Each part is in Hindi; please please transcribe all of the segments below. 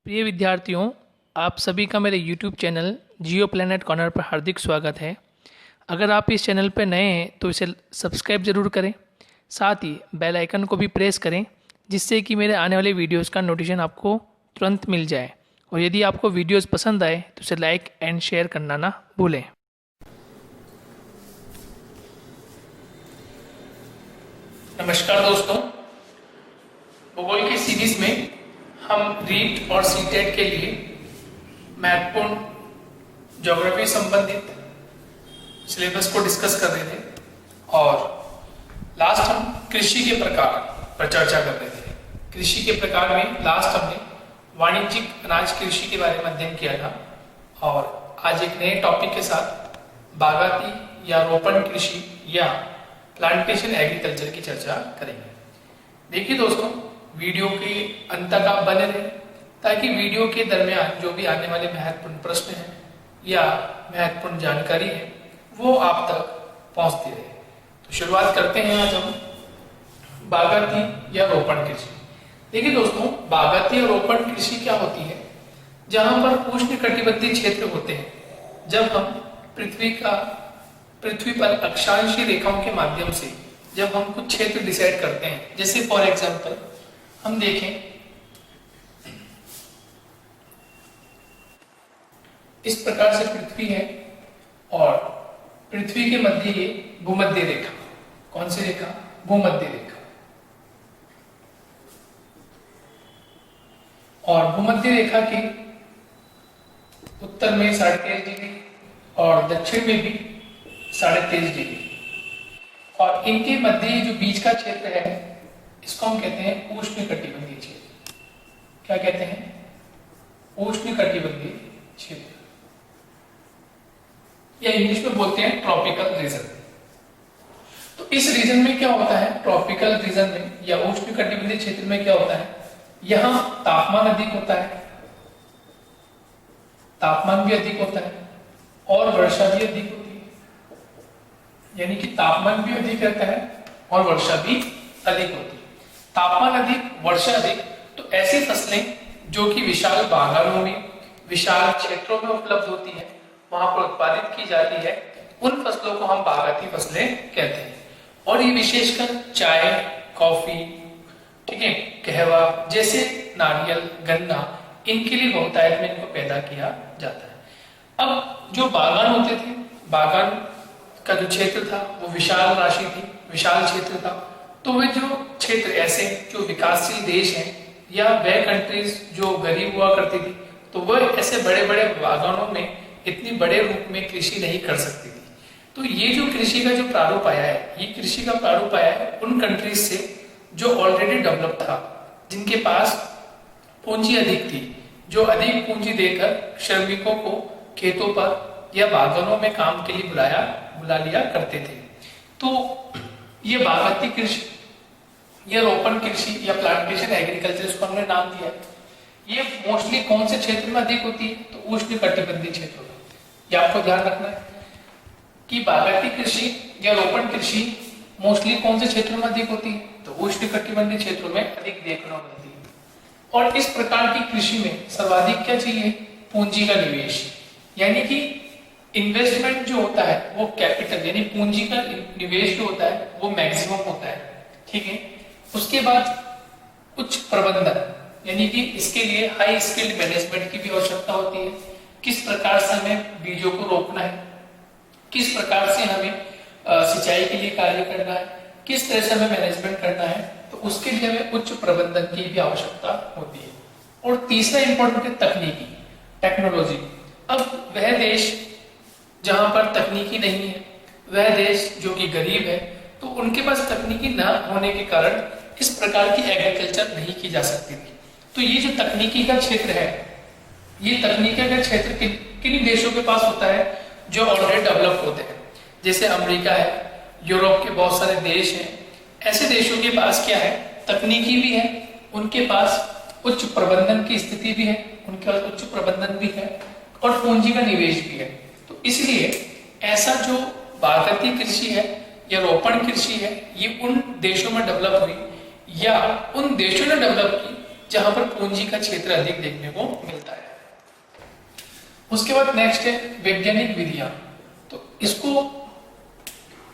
प्रिय विद्यार्थियों, आप सभी का मेरे YouTube चैनल जियो प्लैनेट कॉर्नर पर हार्दिक स्वागत है। अगर आप इस चैनल पर नए हैं तो इसे सब्सक्राइब ज़रूर करें, साथ ही बेल आइकन को भी प्रेस करें जिससे कि मेरे आने वाले वीडियोस का नोटिफिकेशन आपको तुरंत मिल जाए। और यदि आपको वीडियोस पसंद आए तो इसे लाइक एंड शेयर करना ना भूलें। नमस्कार दोस्तों, भूगोल की सीरीज में हम रीट और सीटेट के लिए महत्वपूर्ण ज्योग्राफी संबंधित सिलेबस को डिस्कस कर रहे थे और लास्ट हम कृषि के प्रकार पर चर्चा कर रहे थे। कृषि के प्रकार में लास्ट हमने वाणिज्यिक अनाज कृषि के बारे में अध्ययन किया था और आज एक नए टॉपिक के साथ बागाती या रोपण कृषि या प्लांटेशन एग्रीकल्चर की चर्चा करेंगे। देखिए दोस्तों, वीडियो के अंत तक आप बने रहें ताकि वीडियो के दरमियान जो भी आने वाले महत्वपूर्ण प्रश्न हैं या महत्वपूर्ण जानकारी है वो आप तक पहुंचती रहे। तो शुरुआत करते हैं आज हम बागाती या रोपण कृषि। देखिए दोस्तों, बागाती और रोपण कृषि क्या होती है? जहां पर उष्णकटिबंधीय क्षेत्र होते हैं, जब हम पृथ्वी पर अक्षांशीय रेखाओं के माध्यम से जब हम कुछ क्षेत्र डिसाइड करते हैं, जैसे फॉर एग्जांपल हम देखें इस प्रकार से पृथ्वी है और पृथ्वी के मध्य ये भूमध्य रेखा। कौन सी रेखा? भूमध्य रेखा। और भूमध्य रेखा के उत्तर में 13.5 डिग्री और दक्षिण में भी 13.5 डिग्री, और इनके मध्य जो बीच का क्षेत्र है इसको हम कहते हैं उष्णकटिबंधीय क्षेत्र। क्या कहते हैं? उष्णकटिबंधीय क्षेत्र, या इंग्लिश में बोलते हैं ट्रॉपिकल रीजन। तो इस रीजन में क्या होता है? ट्रॉपिकल रीजन में या उष्णकटिबंधीय क्षेत्र में क्या होता है? यहां तापमान अधिक होता है, तापमान भी अधिक होता है और वर्षा भी अधिक होती है। यानी कि तापमान भी अधिक रहता है और वर्षा भी अधिक होती है। तापमान अधिक, वर्षा अधिक, तो ऐसी फसलें जो कि विशाल बागानों में, विशाल क्षेत्रों में उपलब्ध होती है, वहां पर उत्पादित की जाती है, उन फसलों को हम बागाती फसलें कहते हैं। और ये विशेषकर चाय, कॉफी, ठीक है, कहवा जैसे नारियल, गन्ना, इनके लिए बहुतायत में इनको पैदा किया जाता है। अब जो बागान होते थे, बागान का जो क्षेत्र था वो विशाल राशि थी, विशाल क्षेत्र था। तो वे जो क्षेत्र ऐसे जो विकासशील देश हैं या वह कंट्रीज जो गरीब हुआ करती थी, तो वह ऐसे बड़े बड़े बागानों में इतनी बड़े रूप में कृषि नहीं कर सकती थी। तो ये जो कृषि का जो प्रारूप आया है, ये कृषि का प्रारूप आया है उन कंट्रीज से जो ऑलरेडी डेवलप था, जिनके पास पूंजी अधिक थी, जो अधिक पूंजी देकर श्रमिकों को खेतों पर या बागानों में काम के लिए बुला लिया करते थे। तो ये बागाती कृषि या रोपण कृषि या प्लांटेशन एग्रीकल्चर, इसको हमने नाम दिया है। ये मोस्टली कौन से क्षेत्र में अधिक होती है? तो उष्णकटिबंधीय क्षेत्रों में। ये आपको ध्यान रखना है कि बागाती कृषि या रोपण कृषि मोस्टली कौन से क्षेत्रों में अधिक होती है? तो उष्णकटिबंधीय क्षेत्रों में अधिक देखने को मिलती है। और इस प्रकार की कृषि में सर्वाधिक क्या चाहिए? पूंजी का निवेश, यानी कि इन्वेस्टमेंट जो होता है वो कैपिटल यानी पूंजी का निवेश जो होता है वो मैक्सिमम होता है, ठीक है। उसके बाद उच्च प्रबंधन, यानी कि इसके लिए हाई स्किल्ड मैनेजमेंट की भी आवश्यकता होती है। किस प्रकार से हमें बीजों को रोपना है, किस प्रकार से हमें सिंचाई के लिए कार्य करना है, किस तरह से हमें मैनेजमेंट करना है, तो उसके लिए हमें उच्च प्रबंधन की भी आवश्यकता होती है। और तीसरा इंपॉर्टेंट है तकनीकी, टेक्नोलॉजी। अब वह देश जहां पर तकनीकी नहीं है, वह देश जो कि गरीब है, तो उनके पास तकनीकी न होने के कारण इस प्रकार की एग्रीकल्चर नहीं की जा सकती थी। तो ये जो तकनीकी का क्षेत्र है, ये तकनीकी का क्षेत्र किन देशों के पास होता है? जो ऑलरेडी डेवलप होते हैं, जैसे अमेरिका है, यूरोप के बहुत सारे देश हैं। ऐसे देशों के पास क्या है? तकनीकी भी है, उनके पास उच्च प्रबंधन की स्थिति भी है, उनके पास उच्च प्रबंधन भी है और पूंजी का निवेश भी है। तो इसलिए ऐसा जो बागाती कृषि है या रोपण कृषि है, ये उन देशों में डेवलप हुई या उन देशों ने डेवलप की जहां पर पूंजी का क्षेत्र अधिक देखने को मिलता है। उसके बाद नेक्स्ट है वैज्ञानिक विधियां। तो इसको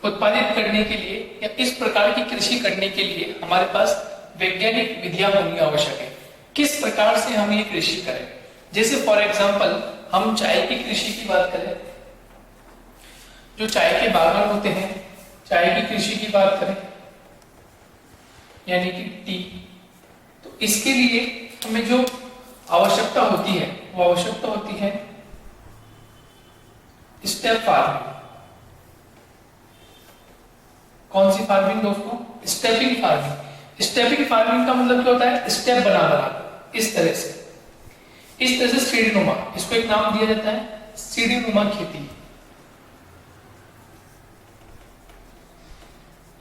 उत्पादित करने के लिए या इस प्रकार की कृषि करने के लिए हमारे पास वैज्ञानिक विधियां होनी आवश्यक है। किस प्रकार से हम ये कृषि करें, जैसे फॉर एग्जांपल हम चाय की कृषि की बात करें, जो चाय के बागान होते हैं, चाय की कृषि की बात करें यानी कि टी, तो इसके लिए हमें जो आवश्यकता होती है वो आवश्यकता होती है स्टेप फार्मिंग। कौन सी फार्मिंग दोस्तों? Stepping farming. स्टेपिंग फार्मिंग का मतलब क्या होता है? स्टेप बना बना इस तरह से सीढ़ीनुमा, इसको एक नाम दिया जाता है सीढ़ीनुमा खेती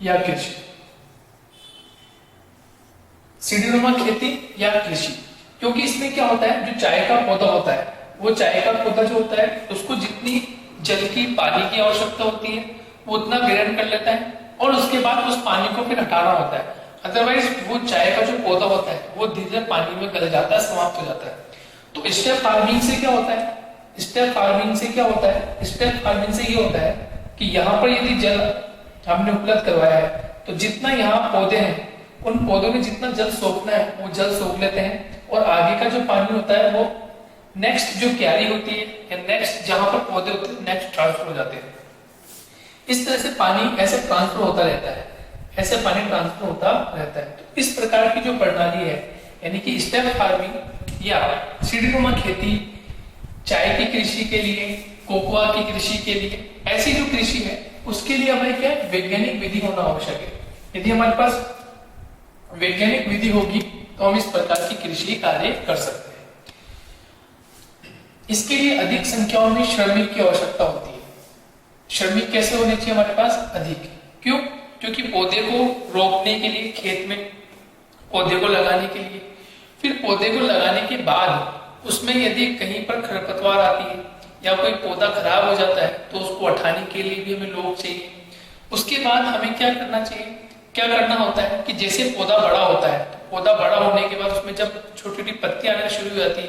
या कृषि। सीढ़ीनुमा खेती या कृषि, क्योंकि इसमें क्या होता है, जो चाय का पौधा होता है वो चाय का पौधा जो होता है उसको जितनी जल की पानी की आवश्यकता होती है वो उतना ग्रहण कर लेता है और उसके बाद उस पानी को फिर हटाना होता है। अदरवाइज वो चाय का जो पौधा होता है वो धीरे धीरे पानी में गल जाता है, समाप्त हो जाता है। तो स्टेप फार्मिंग से क्या होता है? स्टेप फार्मिंग से क्या होता है? स्टेप फार्मिंग से ये होता है कि यहाँ पर यदि जल हमने उपलब्ध करवाया है तो जितना यहाँ पौधे हैं उन पौधों में जितना जल सोखना है वो जल सोख लेते हैं और आगे का जो पानी होता है वो नेक्स्ट जो क्यारी होती है या नेक्स्ट जहां पर पौधे होते हैं नेक्स्ट ट्रांसफर हो जाते हैं। इस तरह से पानी ऐसे ट्रांसफर होता रहता है, ऐसे पानी ट्रांसफर होता रहता है। तो इस प्रकार की जो प्रणाली है यानी कि स्टेप फार्मिंग या सीढ़ीनुमा खेती, चाय की कृषि के लिए, कोकोआ की कृषि के लिए, ऐसी जो कृषि है उसके लिए हमें क्या वैज्ञानिक विधि होना आवश्यक है। यदि हमारे पास वैज्ञानिक विधि होगी तो हम इस प्रकार की कृषि कार्य कर सकते हैं। इसके लिए अधिक संख्याओं में श्रमिक की आवश्यकता होती है। श्रमिक कैसे होने चाहिए हमारे पास? अधिक। क्यों? क्योंकि पौधे को रोपने के लिए खेत में, पौधे को लगाने के लिए, फिर पौधे को लगाने के बाद उसमें यदि कहीं पर खरपतवार आती है या कोई पौधा खराब हो जाता है तो उसको हटाने के लिए भी हमें लोग चाहिए। उसके बाद हमें क्या करना चाहिए? क्या करना होता है कि जैसे पौधा बड़ा होता है तो पौधा बड़ा होने के बाद उसमें जब छोटी छोटी पत्तियां आना शुरू हो जाती है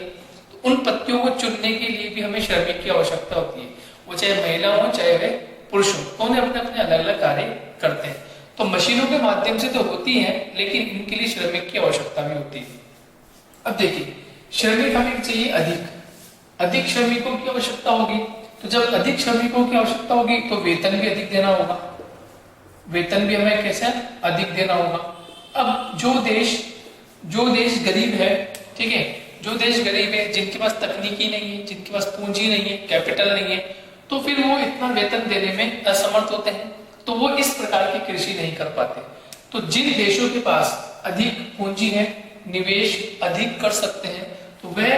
तो उन पत्तियों को चुनने के लिए भी हमें श्रमिक की आवश्यकता होती है। वो चाहे महिला हो चाहे वे पुरुष हो, तो उन्हें अपने अपने अलग अलग कार्य करते हैं। तो मशीनों के माध्यम से तो होती है लेकिन इनके लिए श्रमिक की आवश्यकता भी होती है। अब देखिए श्रमिक हमें चाहिए अधिक श्रमिकों की आवश्यकता होगी। तो जब अधिक श्रमिकों की आवश्यकता होगी तो वेतन भी अधिक देना होगा, वेतन भी हमें कैसे अधिक देना होगा। अब जो देश गरीब है, ठीक है, जो देश गरीब है, जिनके पास तकनीकी नहीं है, जिनके पास पूंजी नहीं है, कैपिटल नहीं है, तो फिर वो इतना वेतन देने में असमर्थ होते हैं, तो वो इस प्रकार की कृषि नहीं कर पाते। तो जिन देशों के पास अधिक पूंजी है, निवेश अधिक कर सकते हैं, तो वह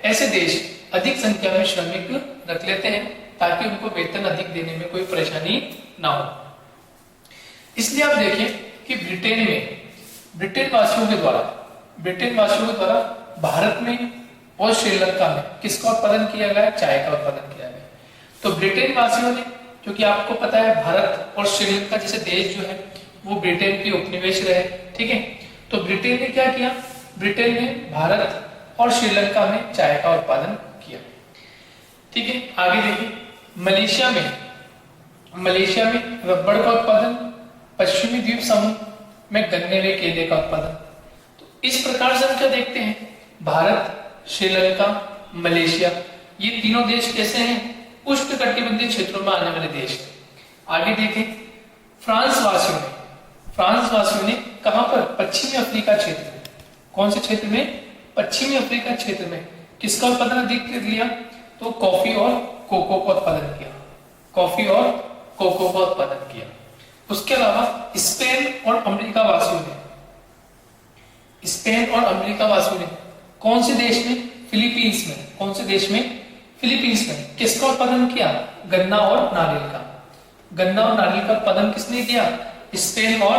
ऐसे देश अधिक संख्या में श्रमिक रख लेते हैं ताकि उनको वेतन अधिक देने में कोई परेशानी ना हो। इसलिए आप देखें कि ब्रिटेन वासियों के द्वारा भारत में और श्रीलंका में किसका उत्पादन किया गया? चाय का उत्पादन किया गया। तो ब्रिटेन वासियों ने, क्योंकि आपको पता है भारत और श्रीलंका जैसे देश जो है वो ब्रिटेन के उपनिवेश रहे, ठीक है, तो ब्रिटेन ने क्या किया? ब्रिटेन ने भारत और श्रीलंका में चाय का उत्पादन किया, ठीक है। आगे देखिए मलेशिया में रबड़ का उत्पादन, पश्चिमी द्वीप समूह में गन्ने व केले का उत्पादन। तो इस प्रकार से हम क्या देखते हैं? भारत, श्रीलंका, मलेशिया, ये तीनों देश कैसे हैं? उष्णकटिबंधीय क्षेत्रों में आने वाले देश। आगे देखें फ्रांस वासियों ने कहां पर? पश्चिमी अफ्रीका क्षेत्र में। कौन से क्षेत्र में? पश्चिमी अफ्रीका क्षेत्र में किसका उत्पादन अधिक कर लिया? तो कॉफी और कोको का उत्पादन किया। उसके अलावा स्पेन और अमेरिका वासियों ने कौन से देश में? फिलीपींस में। कौन से देश में? फिलीपींस में किसका उत्पादन किया? गन्ना और नारियल का उत्पादन किसने किया? स्पेन और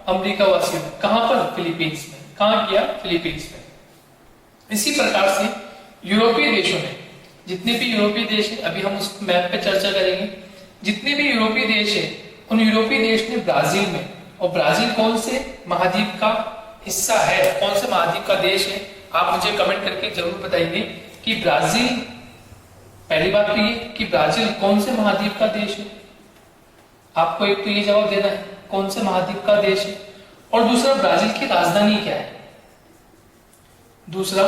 अमेरिका वासियों ने। कहां पर? फिलीपींस में। कहां किया? फिलीपींस में। इसी प्रकार से यूरोपीय देशों ने, जितने भी यूरोपीय देश है, अभी हम उस मैप पे चर्चा करेंगे, जितने भी यूरोपीय देश है उन यूरोपीय देश ने ब्राजील में, और ब्राजील कौन से महाद्वीप का हिस्सा है, कौन से महाद्वीप का देश है? आप मुझे कमेंट करके जरूर बताइए कि ब्राजील, पहली बात तो ये कि ब्राजील कौन से महाद्वीप का देश है। आपको एक तो ये जवाब देना है कौन से महाद्वीप का देश है, और दूसरा ब्राजील की राजधानी क्या है। दूसरा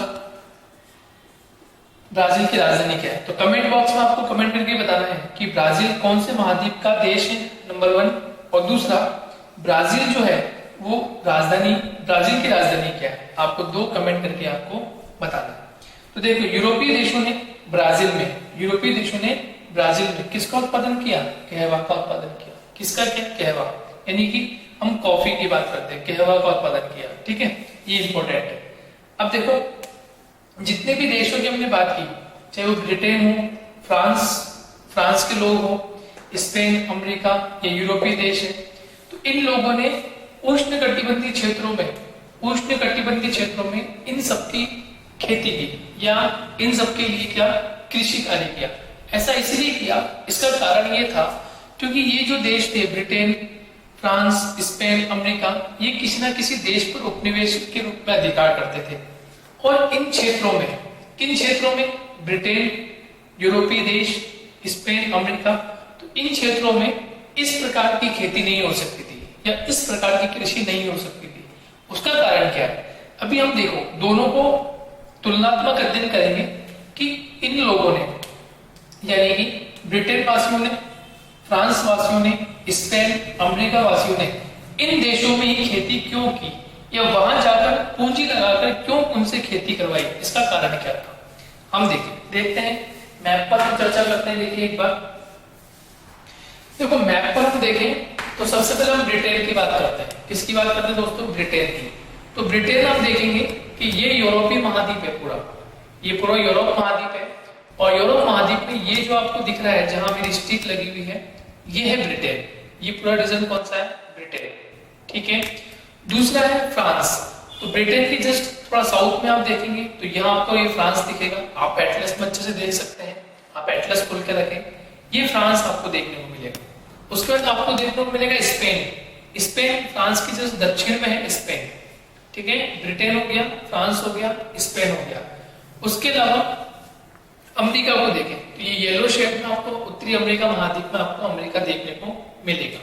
ब्राजील की राजधानी क्या है। तो कमेंट बॉक्स में आपको कमेंट करके बताना है कि ब्राजील कौन से महाद्वीप का देश है, नंबर 1, और दूसरा ब्राजील जो है वो राजधानी, ब्राजील की राजधानी क्या है। आपको 2 कमेंट करके आपको बताना है। तो देखो यूरोपीय देशों ने ब्राजील में किसका उत्पादन किया, कहवा का उत्पादन किया। किसका क्या, कहवा, यानी कि हम कॉफी की बात करते हैं, कहवा का उत्पादन किया, ठीक है, ये इंपॉर्टेंट है। अब देखो जितने भी देशों की हमने बात की, चाहे वो ब्रिटेन हो, फ्रांस के लोग हो, स्पेन, अमेरिका या यूरोपीय देश है, तो इन लोगों ने उष्णकटिबंधीय क्षेत्रों में इन सबकी खेती की या इन सबके लिए क्या कृषि कार्य किया। ऐसा इसलिए किया, इसका कारण ये था क्योंकि ये जो देश थे ब्रिटेन, फ्रांस, स्पेन, अमेरिका, ये किसी ना किसी देश पर उपनिवेश के रूप में अधिकार करते थे। और इन क्षेत्रों में, किन क्षेत्रों में, ब्रिटेन, यूरोपीय देश, स्पेन, अमेरिका, तो इन क्षेत्रों में इस प्रकार की खेती नहीं हो सकती थी या इस प्रकार की कृषि नहीं हो सकती थी। उसका कारण क्या है, अभी हम देखो दोनों को तुलनात्मक अध्ययन करेंगे कि इन लोगों ने, यानी कि ब्रिटेन वासियों ने, फ्रांस वासियों ने, स्पेन, अमेरिका वासियों ने इन देशों में ही खेती क्यों की या वहां जाकर पूंजी लगाकर क्यों उनसे खेती करवाई, इसका कारण क्या था। हम देखते हैं मैप पर हम चर्चा करते हैं। देखिए एक बार देखो मैप पर हम देखें तो सबसे पहले हम ब्रिटेन की बात करते हैं। किसकी बात करते हैं दोस्तों, ब्रिटेन की। तो ब्रिटेन हम देखेंगे कि ये यूरोपीय महाद्वीप है, ये पूरा यूरोप महाद्वीप है, और यूरोप महाद्वीप में ये जो आपको दिख रहा है जहां मेरी स्टिक लगी हुई है, ये है ब्रिटेन। ये पूरा रीजन कौन सा है, ब्रिटेन, ठीक है। दूसरा है फ्रांस। तो ब्रिटेन की जस्ट थोड़ा साउथ में आप देखेंगे तो यहाँ आपको ये फ्रांस दिखेगा। आप एटलस में अच्छे से देख सकते हैं, आप एटलस खोल के रखें, ये फ्रांस आपको देखने को मिलेगा। उसके बाद आपको देखने को मिलेगा स्पेन फ्रांस की जस्ट दक्षिण में है स्पेन, ठीक है। ब्रिटेन हो गया, फ्रांस हो गया, स्पेन हो गया। उसके अलावा अमेरिका को देखें तो ये येलो शेड में आपको उत्तरी अमेरिका महाद्वीप में आपको अमेरिका देखने को मिलेगा।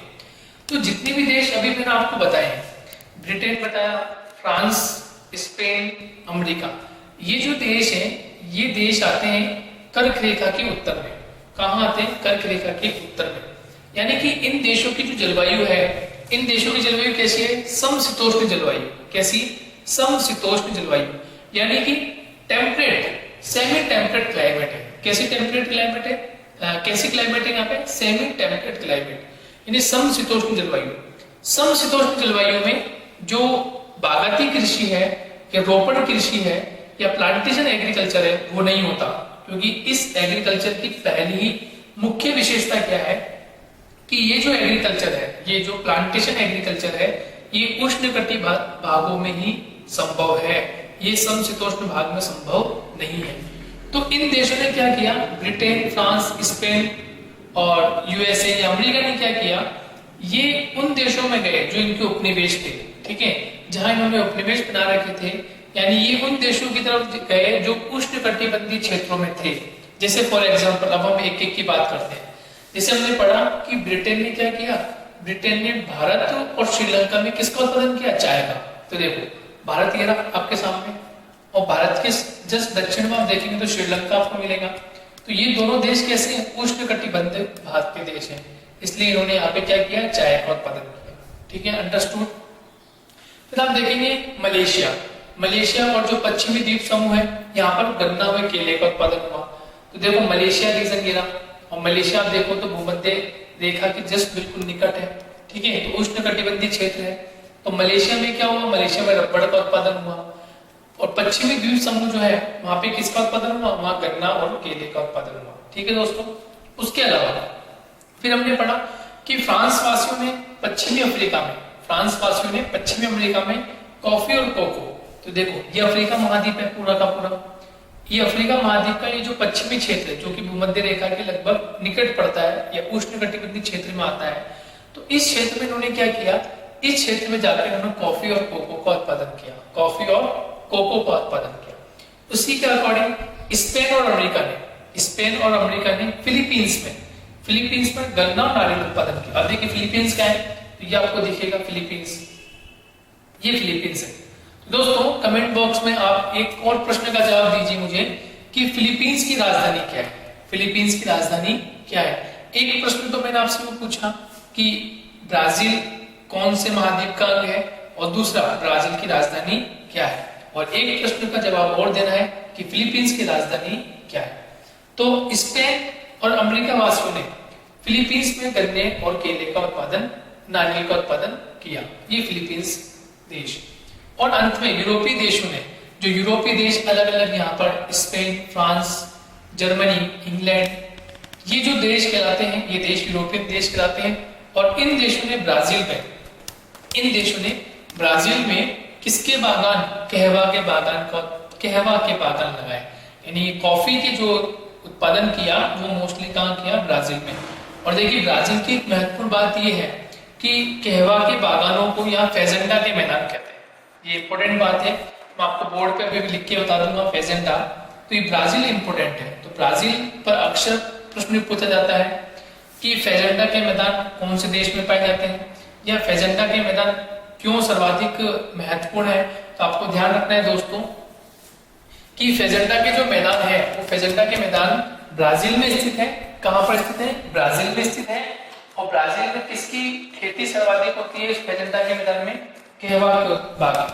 तो जितने भी देश अभी मैंने आपको बताए, ब्रिटेन बताया, फ्रांस, स्पेन, अमेरिका, ये जो देश है ये देश आते हैं कर्क रेखा के उत्तर में। कहां आते हैं, कर्क रेखा के उत्तर में। यानी कि इन देशों की जो जलवायु है, इन देशों की जलवायु कैसी है, समशीतोष्ण जलवायु। कैसी, समशीतोष्ण जलवायु, यानी कि टेम्परेट, सेमी टेम्परेट क्लाइमेट है। कैसी टेम्परेट क्लाइमेट है, कैसी क्लाइमेट है यहाँ पे, सेमी टेम्परेट क्लाइमेट, यानी समशीतोष्ण जलवायु। समशीतोष्ण जलवायु में जो बागाती कृषि है या रोपण कृषि है या प्लांटेशन एग्रीकल्चर है वो नहीं होता, क्योंकि इस एग्रीकल्चर की पहली ही मुख्य विशेषता क्या है कि ये जो एग्रीकल्चर है, ये जो प्लांटेशन एग्रीकल्चर है, ये उष्णकटिबंधीय भागों में ही संभव है, ये समशीतोष्ण भाग में संभव नहीं है। तो इन देशों ने क्या किया, ब्रिटेन, फ्रांस, स्पेन और यूएसए या अमेरिका ने क्या किया, ये उन देशों में गए जो इनके उपनिवेश थे, ठीक है, जहां इन्होंने उपनिवेश बना रखे थे, यानी ये उन देशों की तरफ गए जो उष्णकटिबंधीय क्षेत्रों में थे। जैसे फॉर एग्जांपल अब हम एक एक की बात करते हैं। जैसे हमने पढ़ा कि ब्रिटेन ने क्या किया, ब्रिटेन ने भारत और श्रीलंका में किसका उत्पादन किया, चाय का। तो देखो भारत ये रहा आपके सामने, और भारत के जस्ट दक्षिण में आप देखेंगे तो श्रीलंका आपको मिलेगा। तो ये दोनों देश कैसे हैं, उष्णकटिबंधीय भाग के देश हैं, इसलिए इन्होंने यहाँ पे क्या किया, चाय का उत्पादन किया, ठीक है, अंडरस्टूड। फिर आप देखेंगे मलेशिया और जो पश्चिमी द्वीप समूह है, यहाँ पर गन्ना व केले का उत्पादन हुआ। तो देखो मलेशिया रीजन गिरा, और मलेशिया आप देखो तो भूमध्य रेखा के जस्ट बिल्कुल निकट है, ठीक है, तो उष्णकटिबंधीय क्षेत्र है। तो मलेशिया में क्या हुआ, मलेशिया में रबड़ का उत्पादन हुआ, और पश्चिमी द्वीप समूह जो है वहां पे किसका उत्पादन हुआ, वहां गन्ना और केले का उत्पादन हुआ, ठीक है दोस्तों। उसके अलावा फिर हमने पढ़ा कि फ्रांस वासियों ने पश्चिमी अमेरिका में कॉफी और कोको। तो देखो ये अफ्रीका महाद्वीप है पूरा का पूरा, ये अफ्रीका महाद्वीप का ये जो पश्चिमी क्षेत्र है जो कि भूमध्य रेखा के लगभग निकट पड़ता है या उष्णकटिबंधीय क्षेत्र में आता है, तो इस क्षेत्र में इन्होंने क्या किया, इस क्षेत्र में जाकर इन्होंने कॉफी और कोको का उत्पादन किया, कॉफी और कोको का उत्पादन किया। उसी के अकॉर्डिंग स्पेन और अमेरिका ने फिलीपींस में गन्ना और नारियल उत्पादन किया। अब देखिए फिलीपींस क्या है, तो ये आपको दिखेगा फिलीपींस, ये फिलीपींस है। तो दोस्तों कमेंट बॉक्स में आप एक और प्रश्न का जवाब दीजिए मुझे कि फिलीपींस की राजधानी क्या है, फिलीपींस की राजधानी क्या है। एक प्रश्न तो मैंने आपसे वो पूछा कि ब्राजील कौन से महाद्वीप का अंग है, और दूसरा ब्राजील की राजधानी क्या है, और एक प्रश्न का जवाब और देना है कि फिलीपींस की राजधानी क्या है। तो स्पेन और अमेरिका वासियों ने फिलीपींस में गन्ने और केले का उत्पादन, नारियल का उत्पादन किया, ये फिलीपींस देश। और अंत में यूरोपीय देशों ने, जो यूरोपीय देश अलग अलग यहाँ पर स्पेन, फ्रांस, जर्मनी, इंग्लैंड, ये जो देश कहलाते हैं, ये देश यूरोपियन देश कहलाते हैं। और इन देशों ने ब्राजील में किसके बागान, कहवा के बागान लगाए, यानी कॉफी के जो उत्पादन किया वो मोस्टली कहाँ किया, ब्राजील में। और देखिए ब्राजील की एक महत्वपूर्ण बात ये है कि कहवा के बागानों को यहाँ फेजेंडा के मैदान कहते हैं, ये इंपॉर्टेंट बात है, मैं आपको बोर्ड पे भी लिख के बता दूंगा फेजेंडा। तो ये ब्राजील इंपॉर्टेंट है, तो ब्राजील पर अक्सर प्रश्न पूछा जाता है कि फेजेंडा के मैदान कौन से देश में पाए जाते हैं, या फेजेंडा के मैदान क्यों सर्वाधिक महत्वपूर्ण है। तो आपको ध्यान रखना है दोस्तों कि फेजेंडा के जो मैदान है वो फेजेंडा के मैदान ब्राजील में स्थित है। कहां पर स्थित है, ब्राजील में स्थित है। और ब्राजील में किसकी खेती सर्वाधिक होती है इस फेजेंडा के मैदान में, कहवा के बागान,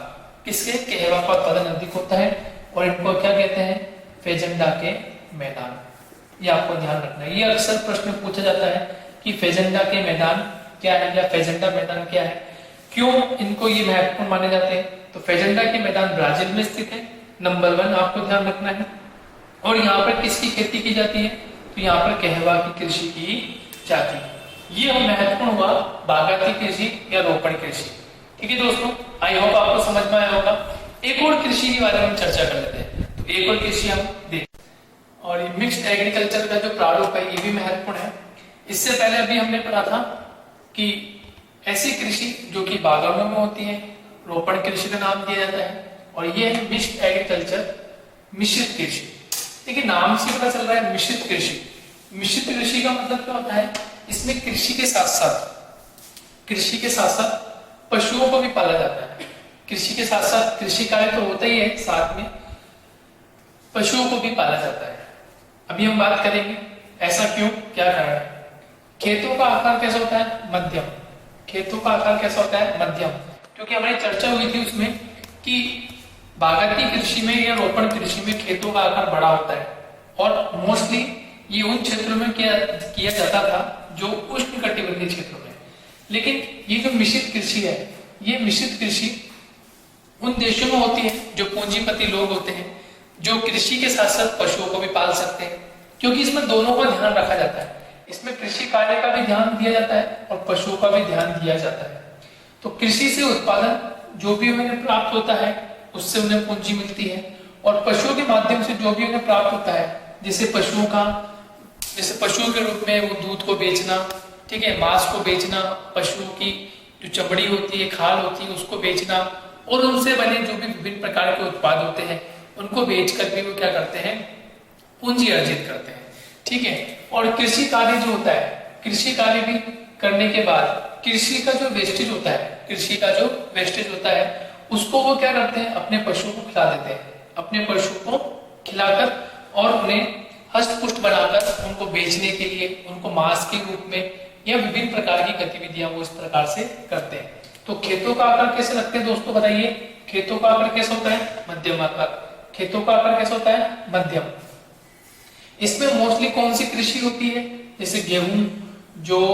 किसके, कहवा का उत्पादन अधिक होता है, और इनको क्या कहते हैं, फेजेंडा के मैदान। ये आपको ध्यान रखना है, ये अक्सर प्रश्न पूछा जाता है कि फेजेंडा के मैदान क्या है, या फेजेंडा मैदान क्या है, क्यों इनको ये महत्वपूर्ण माने जाते हैं। तो फेजेंडा के मैदान ब्राजील में स्थित है, नंबर 1 आपको ध्यान रखना है। और यहाँ पर किसकी खेती की जाती है, तो यहाँ पर कहवा की कृषि की जाती है। ये महत्वपूर्ण हुआ बागायती कृषि या रोपण कृषि। ठीक है दोस्तों, आई होप आपको समझ में आया होगा। एक और कृषि के बारे में हम चर्चा कर लेते हैं, तो एक और कृषि हम देखें। और ये मिक्स्ड एग्रीकल्चर का जो प्रारूप है ये भी महत्वपूर्ण है। इससे पहले अभी हमने पढ़ा था कि ऐसी कृषि जो कि बागानों में होती है, रोपण कृषि का नाम दिया जाता है, और ये है मिक्स्ड एग्रीकल्चर, मिश्रित कृषि। देखिए नाम से पता चल रहा है मिश्रित कृषि। मिश्रित कृषि का मतलब क्या होता है, इसमें कृषि के साथ साथ पशुओं को भी पाला जाता है। कृषि के साथ साथ कृषि कार्य तो होता ही है, साथ में पशुओं को भी पाला जाता है। अभी हम बात करेंगे ऐसा क्यों, क्या कारण है। खेतों का आकार कैसा होता है, मध्यम। खेतों का आकार कैसा होता है, मध्यम, क्योंकि हमारी चर्चा हुई थी उसमें कि बागायती कृषि में या रोपण कृषि में खेतों का आकार बड़ा होता है, और मोस्टली ये उन क्षेत्रों में किया जाता था जो उष्णकटिबंधीय क्षेत्रों में। लेकिन ये जो मिश्रित कृषि है, ये मिश्रित कृषि उन देशों में होती है जो पूंजीपति लोग होते हैं, जो कृषि के साथ साथ पशुओं को भी पाल सकते हैं, क्योंकि इसमें दोनों का ध्यान रखा जाता है। इसमें कृषि कार्य का भी ध्यान दिया जाता है और पशुओं का भी ध्यान दिया जाता है। तो कृषि से उत्पादन जो भी उन्हें प्राप्त होता है उससे उन्हें पूंजी मिलती है, और पशुओं के माध्यम से जो भी उन्हें प्राप्त होता है, जैसे पशुओं के रूप में वो दूध को बेचना, ठीक है, मांस को बेचना, पशुओं की जो चमड़ी होती है, खाल होती है, उसको बेचना, और उनसे बने जो भी विभिन्न प्रकार के उत्पाद होते हैं उनको बेचकर भी वो क्या करते हैं, पूंजी अर्जित करते हैं। ठीक है, और कृषि कार्य जो होता है, कृषि कार्य भी करने के बाद कृषि का जो वेस्टेज होता है उसको वो क्या करते हैं, अपने पशुओं को खिला देते हैं, अपने पशु को खिलाकर और उन्हें हष्ट-पुष्ट बनाकर उनको बेचने के लिए, उनको मांस के रूप में या विभिन्न प्रकार की गतिविधियां वो इस प्रकार से करते हैं। तो खेतों का आकार कैसे रखते हैं दोस्तों, बताइए। खेतों का आकार कैसा होता है, मध्यम आकार। खेतों का आकार कैसा होता है, मध्यम। इसमें मोस्टली कौन सी कृषि होती है, जैसे गेहूं, जौ,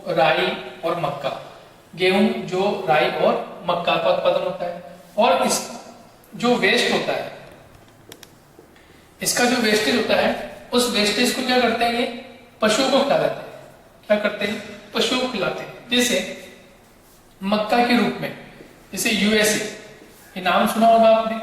राई और मक्का। गेहूं, जौ, राई और मक्का का उत्पादन होता है। और इसका जो वेस्ट होता है, इसका जो वेस्टेज होता है, उस वेस्टेज को क्या करते हैं, ये पशुओं को खिला देते हैं। क्या करते हैं, पशुओं को खिलाते हैं। जैसे मक्का के रूप में, जैसे यूएसए, ये नाम सुना होगा आपने,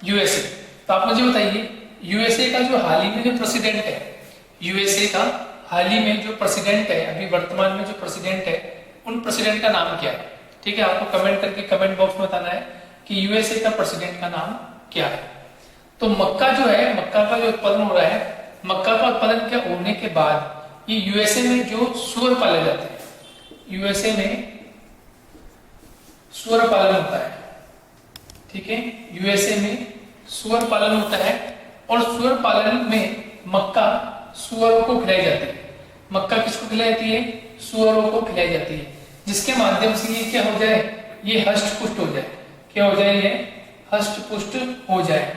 यूएसए। तो आप मुझे बताइए, यूएसए का जो हाल ही में जो प्रेसिडेंट है, यूएसए का हाल ही में जो प्रेसिडेंट है, अभी वर्तमान में जो प्रेसिडेंट है, उन प्रेसिडेंट का नाम क्या है। ठीक है, आपको कमेंट करके कमेंट बॉक्स में बताना है कि यूएसए का प्रेसिडेंट का नाम क्या है। तो मक्का जो है, मक्का का जो उत्पादन हो रहा है, मक्का का उत्पादन क्या होने के बाद ये यूएसए में जो सूअर पाले जाते हैं, यूएसए में सूअर पालन होता है, ठीक है, यूएसए में सूअर पालन होता है और सूअर पालन में मक्का सूअरों को खिलाई जाती है। मक्का किसको खिलाई जाती है? सूअरों को खिलाई जाती है, जिसके माध्यम से ये क्या हो जाए, ये हष्ट पुष्ट हो जाए। क्या हो जाए? ये हष्ट पुष्ट हो जाए।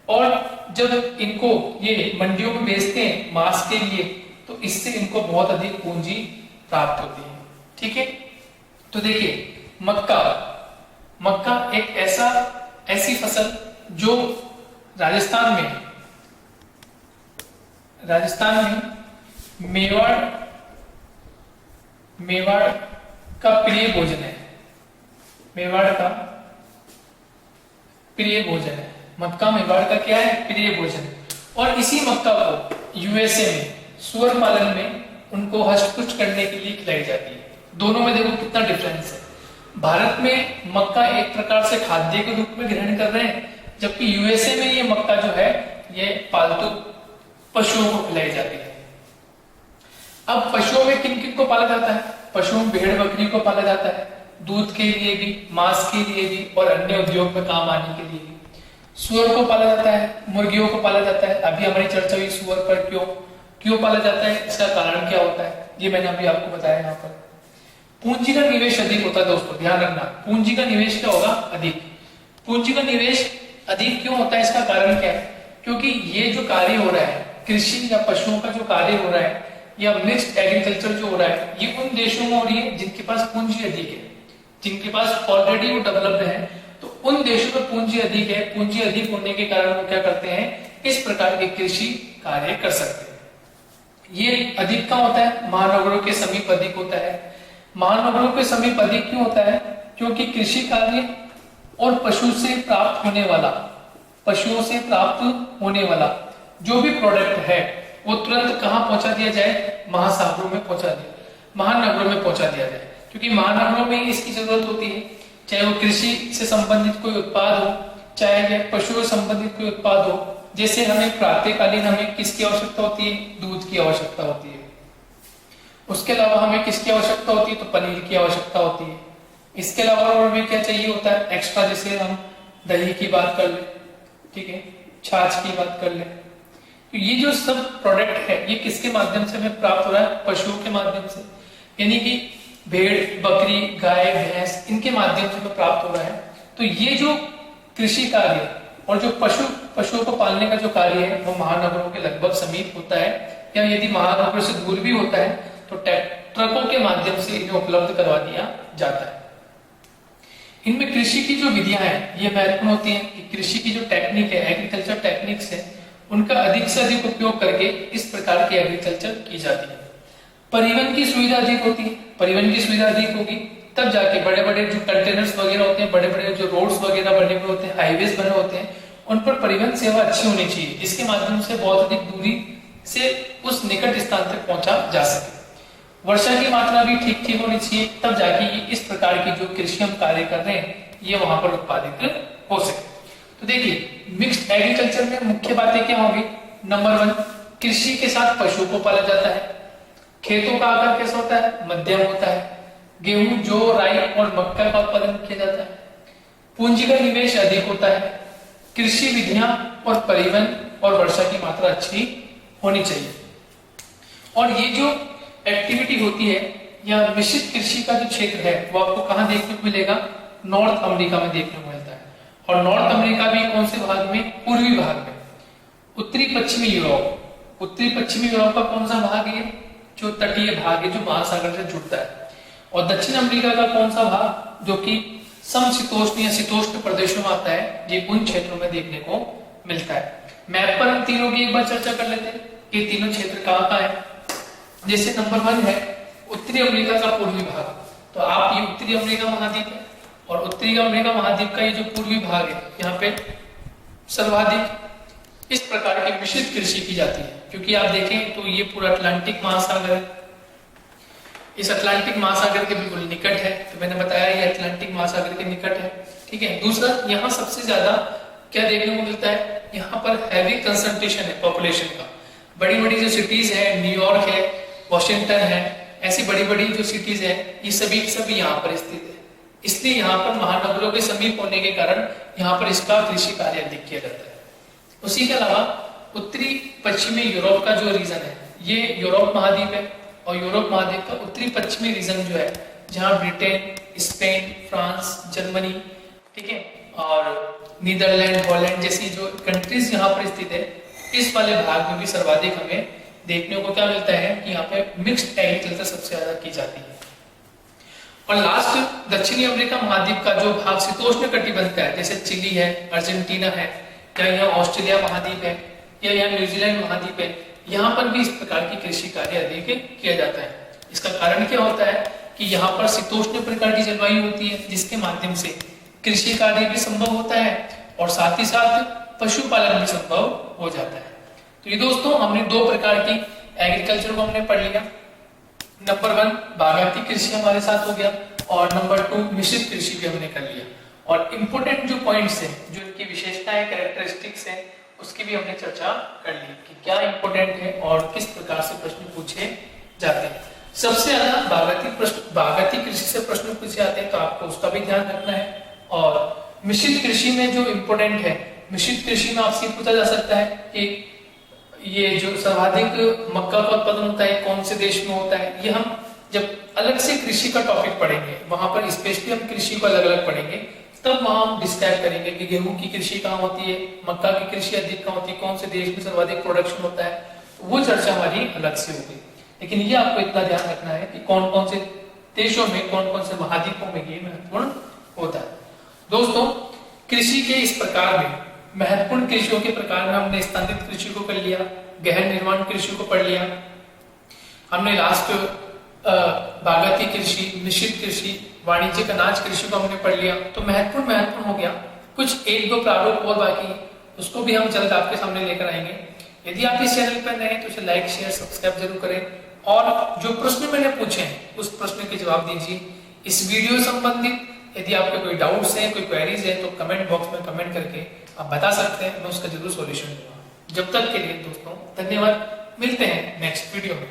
और जब इनको ये मंडियों में बेचते हैं मांस के लिए, तो इससे इनको बहुत अधिक पूंजी प्राप्त होती है, ठीक है। तो देखिए मक्का, मक्का एक ऐसी फसल जो राजस्थान में मेवाड़ का प्रिय भोजन है, मेवाड़ का प्रिय भोजन है। मक्का मेवाड़ का क्या है? प्रिय भोजन। और इसी मक्का को यूएसए में सूअर पालन में उनको हष्ट-पुष्ट करने के लिए खिलाई जाती है। दोनों में देखो कितना डिफरेंस है। भारत में मक्का एक प्रकार से खाद्य के रूप में ग्रहण कर रहे हैं, जबकि यूएसए में ये मक्का जो है ये पालतू पशुओं को खिलाई जाती है। अब पशुओं में किन किन को पाला जाता है? पशुओं में भेड़ बकरी को पाला जाता है, दूध के लिए भी, मांस के लिए भी और अन्य उद्योग में काम आने के लिए भी। सूअर को पाला जाता है, मुर्गियों को पाला जाता है। अभी हमारी चर्चा हुई सूअर पर क्यों पाला जाता है, इसका कारण क्या होता है, ये मैंने अभी आपको बताया। यहाँ पर पूंजी का निवेश अधिक होता है दोस्तों, ध्यान रखना। पूंजी का निवेश क्या होगा? अधिक। पूंजी का निवेश अधिक क्यों होता है, इसका कारण क्या है? क्योंकि ये जो कार्य हो रहा है, कृषि या पशुओं का जो कार्य हो रहा है या मिक्स्ड एग्रीकल्चर जो हो रहा है, ये उन देशों में हो रही है जिनके पास पूंजी अधिक है, जिनके पास ऑलरेडी वो डेवलप्ड है। तो उन देशों में पूंजी अधिक है, पूंजी अधिक होने के कारण वो क्या करते हैं, इस प्रकार के कृषि कार्य कर सकते हैं। ये अधिक कहाँ होता है? महानगरों के समीप अधिक होता है। महानगरों के समीप अधिक क्यों होता है? क्योंकि कृषि कार्य और पशुओं से प्राप्त होने वाला जो भी प्रोडक्ट है वो तुरंत कहाँ पहुंचा दिया जाए? महासागरों में महानगरों में पहुंचा दिया जाए, क्योंकि महानगरों में इसकी जरूरत होती है। चाहे वो कृषि से संबंधित कोई उत्पाद हो, चाहे पशुओं से संबंधित कोई उत्पाद हो। जैसे हमें प्रातःकालीन हमें किसकी आवश्यकता होती है? दूध की आवश्यकता होती है। उसके अलावा हमें किसकी आवश्यकता होती है? तो पनीर की आवश्यकता होती है। इसके अलावा और हमें क्या चाहिए होता है एक्स्ट्रा? जैसे हम दही की बात कर ले, ठीक है, छाछ की बात कर ले। तो ये जो सब प्रोडक्ट है ये किसके माध्यम से हमें प्राप्त हो रहा है? पशुओं के माध्यम से, यानी कि भेड़ बकरी गाय भैंस इनके माध्यम से हमें प्राप्त हो रहा है। तो ये जो कृषि कार्य और जो पशुओं को पालने का जो कार्य है वो महानगरों के लगभग समीप होता है, या यदि महानगरों से दूर भी होता है तो ट्रकों के माध्यम से इन्हें उपलब्ध करवा दिया जाता है। इनमें कृषि की जो विधियां हैं ये महत्वपूर्ण होती हैं कि कृषि की जो टेक्निक है, एग्रीकल्चर टेक्निक्स है, उनका अधिक से अधिक उपयोग करके इस प्रकार की एग्रीकल्चर की जाती है। परिवहन की सुविधा अधिक होती है। परिवहन की सुविधा अधिक होगी तब जाके बड़े बड़े जो कंटेनर्स वगैरह होते हैं, बड़े बड़े जो रोड्स वगैरह बने हुए होते हैं, हाईवेज बने होते हैं, उन पर परिवहन सेवा अच्छी होनी चाहिए, जिसके माध्यम से बहुत अधिक दूरी से उस निकट स्थान तक पहुंचा जा सके। वर्षा की मात्रा भी ठीक ठीक होनी चाहिए, तब जाके ये इस प्रकार की जो कृषि हम कार्य कर रहे हैं ये वहां पर उत्पादित हो सके। तो देखिए मिक्स्ड एग्रीकल्चर में मुख्य बातें क्या होगी? नंबर 1, कृषि के साथ पशु को पाला जाता है। खेतों का आकार कैसा होता है? मध्यम होता है। गेहूं जौ राई और मक्का का उत्पादन किया जाता है। पूंजी का निवेश अधिक होता है। कृषि विधियां और परिवहन और वर्षा की मात्रा अच्छी होनी चाहिए। और ये जो एक्टिविटी होती है या मिश्रित कृषि का जो क्षेत्र है वो आपको कहां देखने को मिलेगा? नॉर्थ अमेरिका में देखने को मिलता है। और नॉर्थ अमेरिका भी कौन से भाग में? पूर्वी भाग में। उत्तरी पश्चिमी यूरोप का कौन सा भाग है? जो तटीय भाग है, जो महासागर से जुड़ता है। और दक्षिण अमेरिका का कौन सा भाग? जो कि समशीतोष्ण या शीतोष्ण प्रदेशों में आता है, ये उन क्षेत्रों में देखने को मिलता है। मैप पर हम तीनों की एक बार चर्चा कर लेते हैं कि तीनों क्षेत्र कहाँ है। जैसे नंबर 1 है उत्तरी अमेरिका का पूर्वी भाग। तो आप ये उत्तरी अमेरिका महाद्वीप है और उत्तरी अमेरिका महाद्वीप का ये जो पूर्वी भाग है यहाँ पे सर्वाधिक इस प्रकार की मिश्रित कृषि की जाती है। क्योंकि आप देखें तो ये पूरा अटलांटिक महासागर है, इस अटलांटिक महासागर के बिल्कुल निकट है। तो मैंने बताया ये अटलांटिक महासागर के निकट है, ठीक है। दूसरा, यहाँ सबसे ज्यादा क्या देखने को मिलता है? यहाँ पर हैवी कंसंट्रेशन है पॉपुलेशन का। बड़ी बड़ी जो सिटीज है, न्यूयॉर्क है, वॉशिंगटन है, ऐसी बड़ी बड़ी जो सिटीज है, ये सभी यहाँ पर स्थित है। इसलिए यहाँ पर महानगरों के समीप होने के कारण यहाँ पर इसका कृषि कार्य अधिक किया जाता है। उसी के अलावा उत्तरी पश्चिमी यूरोप का जो रीजन है, ये यूरोप महाद्वीप है, और यूरोप महाद्वीप का उत्तरी पश्चिमी रीजन जो है, जहाँ ब्रिटेन, स्पेन, फ्रांस, जर्मनी, ठीक है, और नीदरलैंड, हॉलैंड जैसी जो कंट्रीज यहाँ पर स्थित है, इस वाले भाग में भी सर्वाधिक हमें देखने को क्या मिलता है कि यहाँ पे मिक्स्ड एग्रीकल्चर सबसे ज्यादा की जाती है। और लास्ट दक्षिणी अमेरिका महाद्वीप का जो भाग शीतोष्ण कटिबंध का है, जैसे चिली है, अर्जेंटीना है, या यहाँ ऑस्ट्रेलिया महाद्वीप है, या यहाँ न्यूजीलैंड महाद्वीप है, यहाँ पर भी इस प्रकार की कृषि कार्य अधिक किया जाता है। इसका कारण क्या होता है कि यहाँ पर शीतोष्ण प्रकार की जलवायु होती है, जिसके माध्यम से कृषि कार्य भी संभव होता है और साथ ही साथ पशुपालन भी संभव हो जाता है। तो ये दोस्तों हमने दो प्रकार की एग्रीकल्चर को हमने पढ़ लिया। नंबर 1 बागायती कृषि हमारे साथ हो गया, और नंबर 2 मिश्रित कृषि भी हमने कर लिया। और इम्पोर्टेंट जो पॉइंट्स हैं, जो इनकी विशेषताएं, कैरेक्टरिस्टिक्स हैं, उसकी भी हमने चर्चा कर ली कि क्या इम्पोर्टेंट है और किस प्रकार से प्रश्न पूछे जाते हैं। सबसे ज्यादा बागायती कृषि से प्रश्न पूछे जाते हैं, तो आपको उसका भी ध्यान रखना है। और मिश्रित कृषि में जो इम्पोर्टेंट है, मिश्रित कृषि में आपसे पूछा जा सकता है कि ये जो सर्वाधिक मक्का का उत्पादन होता है कौन से देश में होता है। ये हम जब अलग से कृषि का टॉपिक पढ़ेंगे, वहां पर स्पेशली हम कृषि को अलग अलग पढ़ेंगे, तब वहां हम डिस्क्राइब करेंगे कि गेहूं की कृषि कहाँ होती है, मक्का की कृषि अधिक कहाँ होती है, कौन से देश में सर्वाधिक प्रोडक्शन होता है। वो चर्चा हमारी अलग से होगी। लेकिन ये आपको इतना ध्यान रखना है कि कौन कौन से देशों में, कौन कौन से महाद्वीपों में ये महत्वपूर्ण होता है। दोस्तों, कृषि के इस प्रकार में महत्वपूर्ण कृषियों के प्रकार में हमने स्तंभित कृषि को कर लिया, गहन निर्माण कृषि को पढ़ लिया, हमने लास्ट बागायती कृषि, मिश्रित कृषि, वाणिज्यिक अनाज कृषि को हमने पढ़ लिया। तो महत्वपूर्ण हो गया। कुछ 1-2 प्रारूप और बाकी है, उसको भी हम जल्द आपके सामने लेकर आएंगे। यदि आप इस चैनल पर नए हैं तो इसे लाइक, शेयर, सब्सक्राइब जरूर करें। और जो प्रश्न मैंने पूछे हैं उस प्रश्न के जवाब दीजिए। इस वीडियो संबंधित यदि आपके कोई डाउट्स हैं, कोई क्वेरीज है, तो कमेंट बॉक्स में कमेंट करके आप बता सकते हैं, मैं उसका जरूर सॉल्यूशन दूंगा। जब तक के लिए दोस्तों धन्यवाद, मिलते हैं नेक्स्ट वीडियो में।